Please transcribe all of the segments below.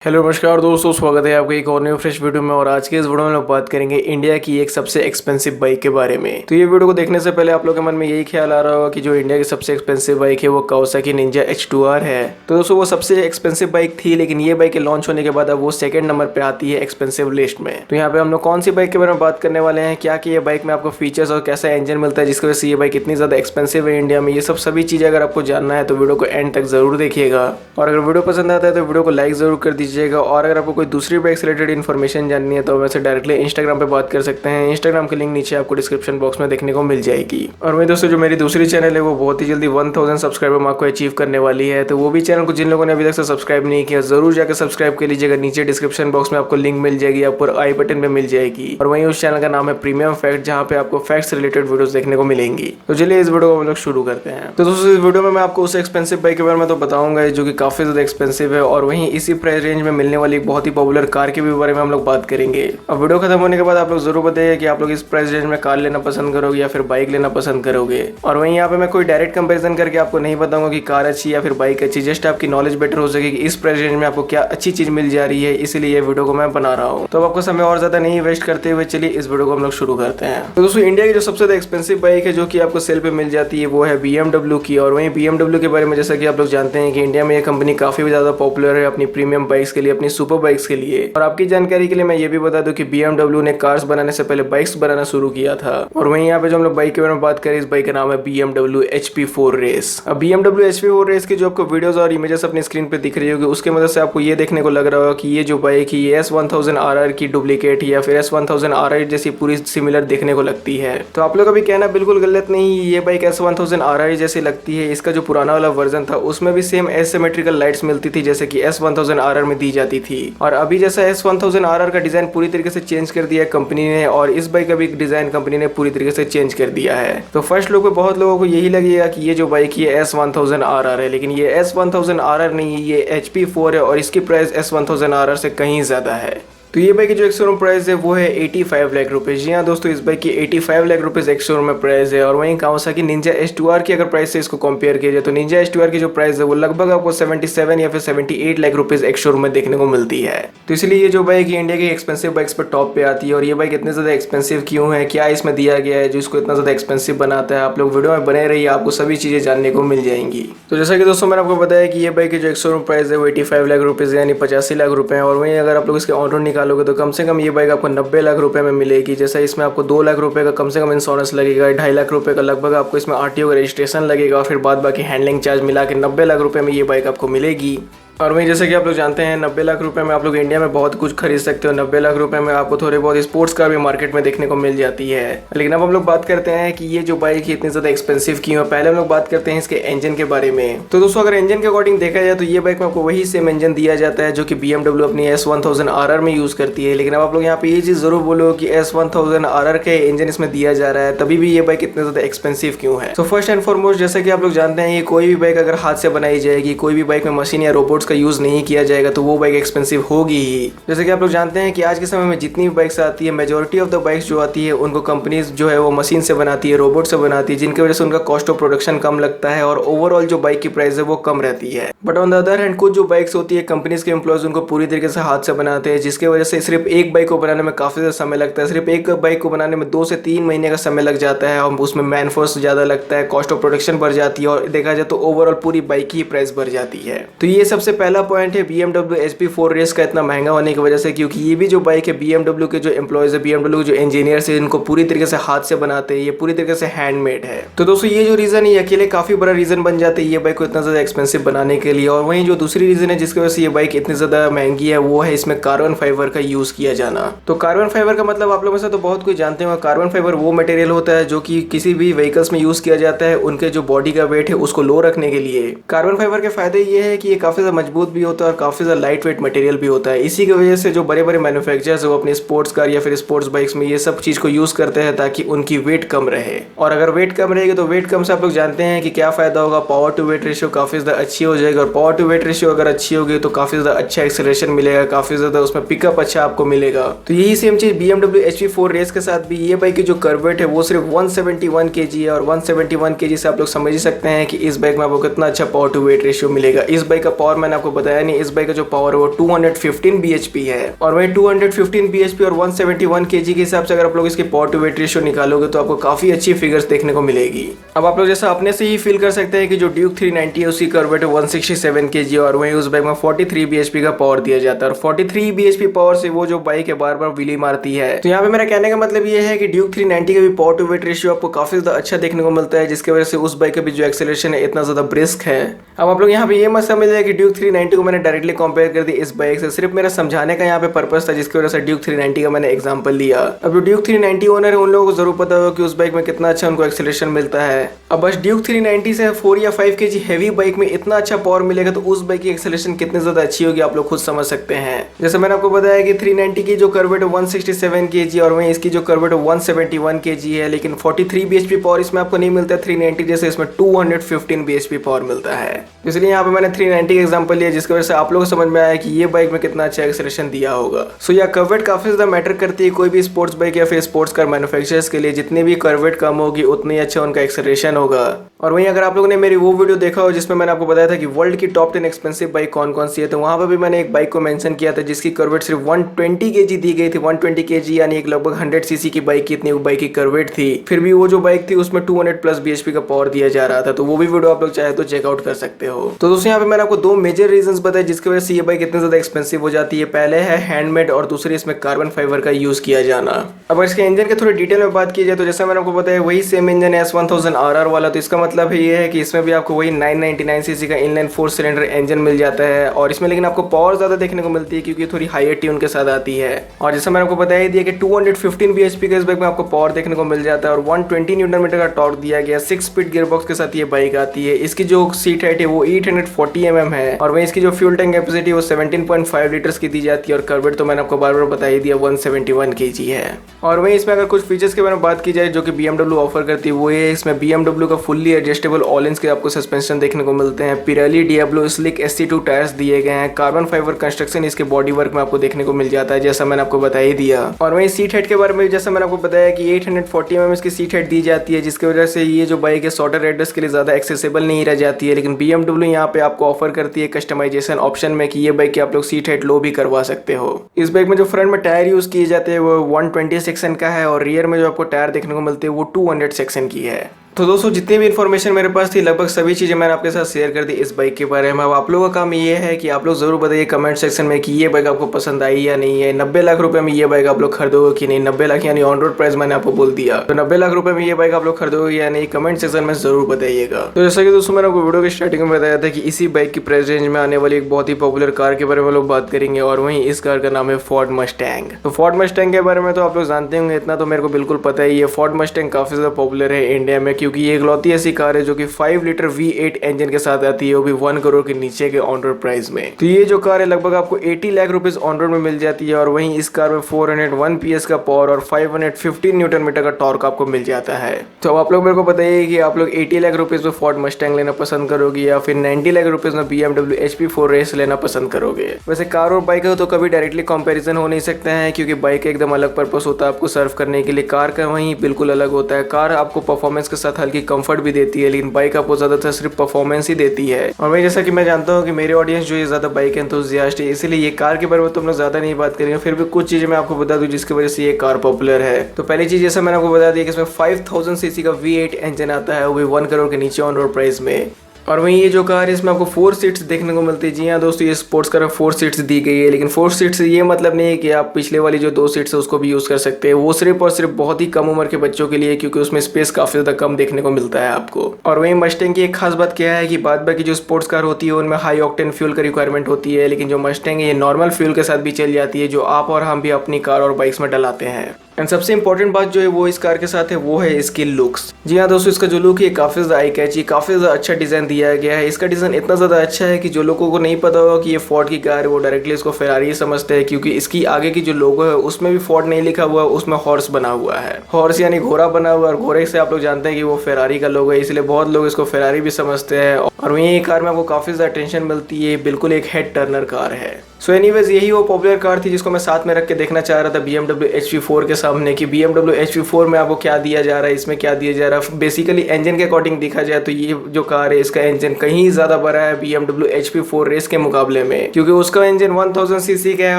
Hello नमस्कार दोस्तों, स्वागत है आपका एक और न्यू फ्रेश वीडियो में। और आज के इस वीडियो में लोग बात करेंगे इंडिया की एक सबसे एक्सपेंसिव बाइक के बारे में। तो ये वीडियो को देखने से पहले आप लोगों के मन में यही ख्याल आ रहा होगा कि जो इंडिया की सबसे एक्सपेंसिव बाइक है वो कावासाकी निंजा H2R है। तो दोस्तों वो सबसे एक्सपेंसिव बाइक थी, लेकिन ये बाइक लॉन्च होने के बाद अब वो सेकंड नंबर पे आती है एक्सपेंसिव लिस्ट में। तो यहाँ पे हम लोग कौन सी बाइक के बारे में बात करने वाले हैं, क्या कि ये बाइक में आपको फीचर्स और कैसा इंजन मिलता है जिसकी वजह से ये बाइक इतनी ज्यादा एक्सपेंसिव है इंडिया में, ये सब सभी चीजें अगर आपको जानना है तो वीडियो को एंड तक जरूर देखिएगा। और अगर वीडियो पसंद आता है तो वीडियो को लाइक जरूर कर दीजिएगा। और अगर कोई दूसरी बाइक से रिलेटेड इन्फॉर्मेशन जाननी है तो वैसे डायरेक्टली इंस्टाग्राम पे बात कर सकते हैं। इंस्टाग्राम की लिंक नीचे आपको डिस्क्रिप्शन बॉक्स में देखने को मिल जाएगी। और मेरे दोस्तों जो मेरी दूसरी चैनल है वो बहुत ही जल्दी 1000 सब्सक्राइबर मार्क को अचीव करने वाली है। तो वो भी चैनल को जिन लोगों ने अभी तक से सब्सक्राइब नहीं किया जरूर जाकर सब्सक्राइब कर लीजिएगा। नीचे डिस्क्रिप्शन बॉक्स में आपको लिंक मिल जाएगी, आपको आई बटन में मिल जाएगी। और वहीं उस चैनल का नाम है प्रीमियम फैक्ट, जहाँ पे आपको फैक्ट्स रिलेटेड वीडियोस देखने को मिलेंगी। तो चलिए इस वीडियो को हम लोग शुरू करते हैं। तो दोस्तों इस वीडियो में मैं आपको उस एक्सपेंसिव बाइक के बारे में तो बताऊंगा जो कि काफी ज्यादा एक्सपेंसिव है, और वहीं इसी प्राइस रेंज में मिलने वाली एक बहुत ही पॉपुलर कार के बारे में हम लोग बात करेंगे। अब वीडियो खत्म होने के बाद आप लोग जरूर बताइए कि आप लोग इस प्राइस रेंज में कार लेना पसंद करोगे या फिर बाइक लेना पसंद करोगे। और वहीं यहाँ पे मैं कोई डायरेक्ट कंपैरिजन करके आपको नहीं बताऊंगा कि कार अच्छी या फिर बाइक अच्छी, जस्ट आपकी नॉलेज बेटर हो सके कि इस प्राइस रेंज में आपको क्या अच्छी चीज मिल जा रही है, इसीलिए ये वीडियो को मैं बना रहा हूँ। तो अब आपको समय और ज्यादा नहीं वेस्ट करते हुए चलिए इस वीडियो को हम लोग शुरू करते हैं। तो दोस्तों इंडिया की जो सबसे ज्यादा एक्सपेंसिव बाइक है जो कि आपको सेल पे मिल जाती है वो है BMW की। और वहीं BMW के बारे में जैसा कि आप लोग जानते हैं कि इंडिया में ये कंपनी काफी ज्यादा पॉपुलर है अपनी प्रीमियम बाइक्स के लिए, अपनी सुपर बाइक्स के लिए। और आपकी जानकारी के लिए मैं ये भी बता दूं कि BMW ने कार्स बनाने से पहले बाइक्स बनाना शुरू किया था। और वहीं यहाँ पे जो हम लोग बाइक के बारे में बात करें, इस बाइक का नाम है BMW HP4 रेस। अब BMW HP4 रेस की जो आपको वीडियोस और इमेजेस अपनी स्क्रीन पे दिख रही होगी उसके मदद से आपको ये देखने को लग रहा होगा कि ये जो बाइक है ये S1000RR की डुप्लीकेट या फिर S1000RR जैसी पूरी सिमिलर देखने को लगती है। तो आप लोग का भी कहना बिल्कुल गलत नहीं, ये बाइक S1000RR जैसी लगती है। इसका जो पुराना वाला वर्जन था उसमें भी सेम एसिमेट्रिकल लाइट्स मिलती थी जैसे कि S1000RR में दी जाती थी। और अभी जैसा S1000RR का डिजाइन पूरी तरीके से चेंज कर दिया कंपनी ने, और इस बाइक का भी डिजाइन कंपनी ने पूरी तरीके से चेंज कर दिया है। तो फर्स्ट लुक पे बहुत लोगों को यही लगेगा कि ये जो बाइक है S1000RR है, लेकिन ये S1000RR नहीं है, ये HP4 है और इसकी प्राइस S1000RR से कहीं ज्यादा है। तो ये बाइक की जो एक शोरूम प्राइस है वो है 85 लाख रुपए। जी हाँ दोस्तों, इस बाइक की 85 लाख रुपए एक शोरूम में प्राइस है। और वहीं कावासाकी निंजा H2R की अगर प्राइस से इसको कंपेयर किया जाए तो निंजा H2R की जो प्राइस है वो लगभग आपको 77 या फिर 78 लाख रुपए एक शोरूम में देखने को मिलती है। तो इसलिए ये जो बाइक है इंडिया की एक्सपेंसिव बाइक्स पर टॉप पे आती है। और ये बाइक इतनी ज्यादा एक्सपेंसिव क्यों है, क्या इसमें दिया गया है जो इसको इतना ज्यादा एक्सपेंसिव बनाता है, आप लोग वीडियो में बने रहिए, आपको सभी चीजें जानने को मिल जाएंगी। तो जैसा कि दोस्तों मैंने आपको बताया कि ये बाइक की जो एक शोरूम प्राइस है वो 85 लाख रुपए यानी 85 लाख रुपए है। और वहीं अगर आप लोग इसके ऑन रोड निकालोगे तो कम से कम ये बाइक आपको 90 लाख रुपए में मिलेगी। जैसा इसमें आपको 2 लाख रुपए का कम से कम इंश्योरेंस लगेगा, 2.5 लाख रुपए का लगभग आपको इसमें RTO का रजिस्ट्रेशन लगेगा, और फिर बाद बाकी हैंडलिंग चार्ज मिला के 90 लाख रुपए में ये बाइक आपको मिलेगी। और वहीं जैसे कि आप लोग जानते हैं 90 लाख रुपए में आप लोग इंडिया में बहुत कुछ खरीद सकते हो। 90 लाख रुपए में आपको थोड़े बहुत स्पोर्ट्स कार भी मार्केट में देखने को मिल जाती है। लेकिन अब हम लोग बात करते हैं कि ये जो बाइक है इतनी ज्यादा एक्सपेंसिव क्यों है। पहले हम लोग बात करते हैं इसके इंजन के बारे में। तो दोस्तों अगर इंजन के अकॉर्डिंग देखा जाए तो ये बाइक में आपको वही सेम इंजन दिया जाता है जो कि BMW अपनी S1000RR में यूज करती है। लेकिन अब आप लोग यहाँ पे ये चीज जरूर बोलो कि S1000RR का इंजन इसमें दिया जा रहा है, तभी भी ये बाइक इतनी ज्यादा एक्सपेंसिव क्यों है। तो फर्स्ट एंड फॉरमोस्ट जैसे कि आप लोग जानते हैं ये कोई भी बाइक अगर हाथ से बनाई जाएगी, कोई भी बाइक में मशीन या रोबोट्स का यूज नहीं किया जाएगा तो वो बाइक एक्सपेंसिव होगी ही। जैसे कि आप लोग जानते हैं कि आज के समय में जितनी भी बाइक्स आती है मेजोरिटी ऑफ द बाइक्स जो आती है उनको कंपनीज जो है वो मशीन से बनाती है, रोबोट से बनाती है, जिनकी वजह से उनका कॉस्ट ऑफ प्रोडक्शन कम लगता है और ओवरऑल जो बाइक की प्राइस है वो कम रहती है। But on the other hand कुछ जो बाइक्स होती है कंपनीज के एम्प्लॉयज उनको पूरी तरीके से हाथ से बनाते हैं, जिसकी वजह से सिर्फ एक बाइक को बनाने में काफी ज्यादा समय लगता है। सिर्फ एक बाइक को बनाने में 2 से 3 महीने का समय लग जाता है और उसमें मैन फोर्स ज्यादा लगता है, कॉस्ट ऑफ प्रोडक्शन बढ़ जाती है और देखा जाए तो ओवरऑल पूरी बाइक की प्राइस बढ़ जाती है। तो ये सबसे पहला पॉइंट है BMW HP4 रेस का इतना महंगा होने की वजह से, क्योंकि ये भी जो बाइक है BMW के जो एम्प्लॉयज है, BMW के जो इंजीनियर्स है, इनको पूरी तरीके से हाथ से बनाते हैं, ये पूरी तरीके से हैंडमेड है। तो दोस्तों ये जो रीजन है अकेले काफी बड़ा रीजन बन जाते हैं ये बाइक को इतना ज्यादा एक्सपेंसिव बनाने के लिए। और वहीं जो दूसरी रीजन है जिसकी वजह से ये बाइक इतनी ज्यादा महंगी है वो है इसमें कार्बन फाइबर का यूज किया जाना। तो कार्बन फाइबर का मतलब आप लोगों में से तो बहुत कुछ जानते होंगे। कार्बन फाइबर वो मटेरियल होता है जो कि किसी भी व्हीकल्स में यूज किया जाता है उनके जो बॉडी का वेट है उसको लो रखने के लिए। कार्बन फाइबर के फायदे ये है कि ये काफी ज्यादा मजबूत भी होता है और काफी ज्यादा लाइट वेट मटेरियल भी होता है। इसी की वजह से जो बड़े बड़े मैन्युफैक्चरर्स वो अपने स्पोर्ट्स कार या फिर स्पोर्ट्स बाइक्स में ये सब चीज को यूज करते हैं ताकि उनकी वेट कम रहे। और अगर वेट कम रहेगी तो वेट कम से आप लोग जानते हैं कि क्या फायदा होगा, पावर टू वेट रेशियो काफी ज्यादा अच्छी हो जाएगी। और पावर टू वेट रेशियो अगर अच्छी होगी तो काफी ज्यादा अच्छा एक्सेलरेशन मिलेगा, काफी ज्यादा उसमें पिकअप अच्छा आपको मिलेगा। तो यही सेम चीज BMW HP4 रेस के साथ भी ये बाइक की जो कर्व वेट है वो सिर्फ 171 kg है। और 171 kg से आप लोग समझ ही सकते हैं कि इस बाइक में आपको कितना अच्छा पावर टू वेट रेशियो मिलेगा। इस बाइक का पावर मैंने आपको बताया नहीं, इस बाइक का जो पावर है वो 215 bhp है। और वही 215 bhp और 171 kg के हिसाब से अगर आप लोग इसकी पावर टू वेट रेशियो निकालोगे तो आपको काफी अच्छी फिगर्स देखने को मिलेगी। अब आप लोग जैसा अपने से ही फील कर सकते हैं कि जो ड्यूक 390 है उसकी कर वेट 167 kg और वही उस बाइक में 43 bhp का पावर दिया जाता है। और 43 bhp पावर से वो जो बाइक है बार बार व्हीली मारती है। तो यहाँ पे मेरा कहने का मतलब ये है कि ड्यूक 390 का भी पावर टू वेट रेशियो आपको काफी ज्यादा अच्छा देखने को मिलता है, जिसकी वजह से उस बाइक का भी जो एक्सेलरेशन है इतना ज्यादा ब्रिस्क है। अब आप लोग यहाँ पे ये मत समझिए कि ड्यूक 390 को मैंने डायरेक्टली कंपेयर कर दी इस बाइक से, सिर्फ मेरा समझाने का यहाँ पे पर्पस था, जिसकी वजह से ड्यूक 390 का मैंने एग्जांपल लिया। अब जो ड्यूक 390 ओनर है उन लोगों को जरूर पता होगा कि उस बाइक में कितना अच्छा उनको एक्सेलरेशन मिलता है। अब बस ड्यूक 390 से 4 या 5 kg हैवी बाइक में इतना अच्छा पावर मिलेगा तो उस बाइक की एक्सेलरेशन कितनी ज्यादा अच्छी होगी आप लोग खुद समझ सकते हैं। जैसे मैंने आपको बताया कि 390 की जो कर्वेट 167 kg और वहीं इसकी जो कर्वेट 171 kg है, लेकिन 43 bhp पावर इसमें आपको नहीं मिलता है 390 जैसे, इसमें 215 bhp पावर मिलता है। इसलिए यहाँ पे मैंने 390 का एग्जांपल लिया, जिसकी वजह से आप लोगों को समझ में आया कि ये बाइक में कितना अच्छा एक्सेलरेशन दिया होगा। सो यह कर्वेट काफी ज्यादा मैटर करती है कोई भी स्पोर्ट्स बाइक या फिर स्पोर्ट्स कार मैन्युफैक्चरर्स के लिए। जितनी भी कर्वेट कम होगी उतनी अच्छा उनका एक्सेलरेशन होगा। और वहीं अगर आप लोगों ने मेरी वो वीडियो देखा हो जिसमें मैंने आपको बताया था कि वर्ल्ड की टॉप 10 एक्सपेंसिव बाइक कौन कौन सी है, तो वहां पर भी मैंने एक बाइक को मेंशन किया था जिसकी कर्वेट सिर्फ 120 kg दी गई थी। 120 kg यानी एक लगभग 100 cc की बाइक की इतनी बाइक की कर्वेट थी, फिर भी वो जो बाइक थी उसमें 200+ bhp का पावर दिया जा रहा था। तो वो भी वीडियो आप लोग चाहे तो चेकआउट कर सकते हो। तो दोस्तों यहाँ पे मैंने आपको दो मेजर रीजंस बताए जिसकी वजह से ये बाइक इतनी ज्यादा एक्सपेंसिव हो जाती है। पहले है हैंडमेड और दूसरी इसमें कार्बन फाइबर का यूज किया जाना। अब इसके इंजन के थोड़ी डिटेल में बात की जाए तो जैसा मैंने आपको बताया वही सेम इंजन है S1000RR वाला। तो इसका मतलब ये है कि इसमें भी आपको वही 999 cc का इनलाइन 4 सिलेंडर इंजन मिल जाता है और इसमें लेकिन आपको पावर ज्यादा देखने को मिलती है क्योंकि थोड़ी हायर ट्यून के साथ आती है। और जैसा मैंने आपको बताया दिया कि 215 bhp का इस बाइक में आपको पावर देखने को मिल जाता है और 120 न्यूटन मीटर का टॉर्क दिया गया। 6 स्पीड गियरबॉक्स के साथ ये बाइक आती है। इसकी जो सीट हाइट है वो 840 mm है और वहीं इसकी जो फ्यूल टैंक कैपेसिटी वो 17.5 लीटर्स की दी जाती है और कर्वेट तो मैंने आपको बार बार बता ही दिया 171 kg है। और वहीं इसमें अगर कुछ फीचर्स के बारे में बात की जाए जो कि BMW ऑफर करती है वो ये इसमें BMW का फुल्ली एडजस्टेबल ऑल इंच के आपको सस्पेंशन देखने को मिलते हैं। पिराली डियाब्लो स्लिक SC2 टायर्स दिए गए हैं। कार्बन फाइबर कंस्ट्रक्शन इसके बॉडी वर्क में आपको देखने को मिल जाता है जैसा मैंने आपको बता ही दिया। और वहीं सीट हाइट के बारे में जैसा मैंने आपको बताया कि 840 mm इसकी सीट हाइट दी जाती है, जिसकी वजह से ये जो बाइक है शॉर्टर राइडर्स के लिए ज्यादा एक्सेसिबल नहीं रह जाती है। लेकिन BMW यहाँ पे आपको ऑफर करती है कस्टमाइजेशन ऑप्शन में कि ये बाइक की आप लोग सीट हाइट लो भी करवा सकते हो। इस बाइक में जो फ्रंट में टायर यूज किए जाते हैं वो 120 सेक्शन का है और रियर में जो आपको टायर देखने को मिलते हैं वो 200 सेक्शन की है। तो दोस्तों जितनी भी इन्फॉर्मेशन मेरे पास थी लगभग सभी चीज़ें मैंने आपके साथ शेयर कर दी इस बाइक के बारे में। अब आप लोगों का काम ये है कि आप लोग जरूर बताइए कमेंट सेक्शन में कि ये बाइक आपको पसंद आई या नहीं है। 90 लाख रुपए में ये बाइक आप लोग खरीदोगे कि नहीं। 90 लाख यानी ऑन रोड प्राइस मैंने आपको बोल दिया, तो 90 लाख रुपए में ये बाइक आप लोग खरीदोगे या नहीं कमेंट सेक्शन में जरूर बताइएगा। तो जैसा कि दोस्तों मैंने आपको वीडियो की स्टार्टिंग में बताया था कि इसी बाइक की प्राइस रेंज में आने वाली एक बहुत ही पॉपुलर कार के बारे में लोग बात करेंगे और वहीं इस कार का नाम है फोर्ड मस्टैंग। तो फोर्ड मस्टैंग के बारे में तो आप लोग जानते होंगे, इतना तो मेरे को बिल्कुल पता ही है। फोर्ड मस्टैंग काफी ज्यादा पॉपुलर है इंडिया में क्योंकि ये इकलौती ऐसी कार है जो कि 5 लीटर V8 इंजन के साथ आती है, वो भी 1 करोड़ के नीचे के ऑन रोड प्राइस में। तो ये जो कार है लगभग आपको 80 लाख रुपीस ऑन रोड में मिल जाती है और वहीं इस कार में 401 PS का पावर और 515 न्यूटन मीटर का टॉर्क आपको मिल जाता है। तो अब आप लोग मेरे को बताइए कि आप लोग 80 लाख रुपीस में फोर्ड मस्टैंग लेना पसंद करोगे या फिर 90 लाख रुपीस में BMW HP4 रेस लेना पसंद करोगे। वैसे कार और बाइक का तो कभी डायरेक्टली कंपैरिजन हो नहीं सकते हैं क्योंकि बाइक का एकदम अलग पर्पस होता है आपको सर्व करने के लिए, कार का वहीं बिल्कुल अलग होता है। कार आपको परफॉर्मेंस के साथ हल्की कंफर्ट भी देती है लेकिन बाइक आपको ज्यादातर सिर्फ परफॉर्मेंस ही देती है। और मैं जैसा कि मैं जानता हूँ कि मेरे ऑडियंस जो है ज्यादा बाइक एंथुसियास्ट है, इसलिए ये कार के बारे में तो हम लोग ज्यादा नहीं बात करेंगे, फिर भी कुछ चीजें मैं आपको बता दूं जिसकी वजह से ये कार पॉपुलर है। तो पहली चीज जैसा मैंने आपको बता दिया कि इसमें 5000 सीसी का V8 इंजन आता है, वो भी 1 करोड़ के नीचे ऑन रोड प्राइस में। और वहीं ये जो कार है इसमें आपको 4 सीट्स देखने को मिलती है। जी हाँ दोस्तों, ये स्पोर्ट्स कार 4 सीट्स दी गई है, लेकिन 4 सीट्स से ये मतलब नहीं है कि आप पिछले वाली जो 2 सीट्स है उसको भी यूज कर सकते हैं। वो सिर्फ और सिर्फ बहुत ही कम उम्र के बच्चों के लिए, क्योंकि उसमें स्पेस काफी ज्यादा कम देखने को मिलता है आपको। और वहीं मस्टैंग की एक खास बात क्या है कि बाद बाकी जो स्पोर्ट्स कार होती है उनमें हाई ऑक्टेन फ्यूल का रिक्वायरमेंट होती है, लेकिन जो मस्टैंग है ये नॉर्मल फ्यूल के साथ भी चल जाती है, जो आप और हम भी अपनी कार और बाइक्स में डलाते हैं। एंड सबसे इंपॉर्टेंट बात जो है वो इस कार के साथ है वो है इसकी लुक्स। जी हाँ दोस्तों, इसका जो लुक है काफी ज्यादा आई कैची, काफी ज्यादा अच्छा डिजाइन दिया गया है। इसका डिजाइन इतना ज्यादा अच्छा है कि जो लोगों को नहीं पता होगा कि ये फोर्ड की कार है वो डायरेक्टली इसको फेरारी समझते हैं, क्योंकि इसकी आगे की जो लोगो है उसमें भी फोर्ड नहीं लिखा हुआ, उसमें हॉर्स बना हुआ है। हॉर्स यानी घोड़ा बना हुआ, और घोड़े से आप लोग जानते हैं कि वो फेरारी का लोगो है, इसलिए बहुत लोग इसको फेरारी भी समझते हैं। और वहीं ये कार में आपको काफी ज्यादा टेंशन मिलती है, बिल्कुल एक हेड टर्नर कार है। सो एनीवेज यही वो पॉपुलर कार थी जिसको मैं साथ में रख के देखना चाह रहा था BMW HP4 के सामने कि BMW HP4 में आपको क्या दिया जा रहा है, इसमें क्या दिया जा रहा है। बेसिकली इंजन के अकॉर्डिंग देखा जाए तो ये जो कार है इसका इंजन कहीं ज़्यादा बड़ा है BMW HP4 रेस के मुकाबले में, क्योंकि उसका इंजन 1000 सीसी का है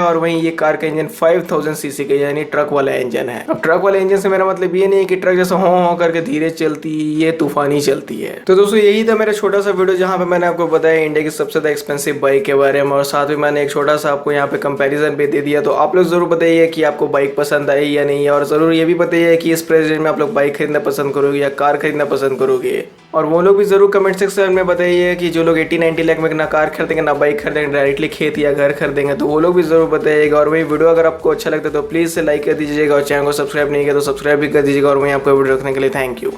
और वहीं ये कार का इंजन 5000 सीसी का यानी ट्रक वाला इंजन है। अब ट्रक वाले इंजन से मेरा मतलब ये नहीं कि ट्रक जैसा हो करके धीरे चलती, ये तूफानी चलती है। तो दोस्तों यही था मेरा छोटा सा वीडियो जहाँ पे मैंने आपको बताया इंडिया की सबसे ज्यादा एक्सपेंसिव बाइक के बारे में, और साथ में मैंने एक छोटा सा आपको यहाँ पे कंपैरिजन भी दे दिया। तो आप लोग जरूर बताइए कि आपको बाइक पसंद आई या नहीं, और जरूर ये भी बताइए कि इस प्राइस रेंज में आप लोग बाइक खरीदना पसंद करोगे या कार खरीदना पसंद करोगे। और वो लोग भी जरूर कमेंट सेक्शन में बताइए कि जो लोग 80-90 लाख में ना कार खरीदेंगे ना बाइक खरीदेंगे, डायरेक्टली खेत या घर खरीदेंगे, तो वो लोग भी जरूर बताइएगा। और वही वीडियो अगर आपको अच्छा लगता है तो प्लीज से लाइक कर दीजिएगा और चैनल को सब्सक्राइब नहीं किया तो सब्सक्राइब भी कर दीजिएगा। और वहीं आपको वीडियो रखने के लिए थैंक यू।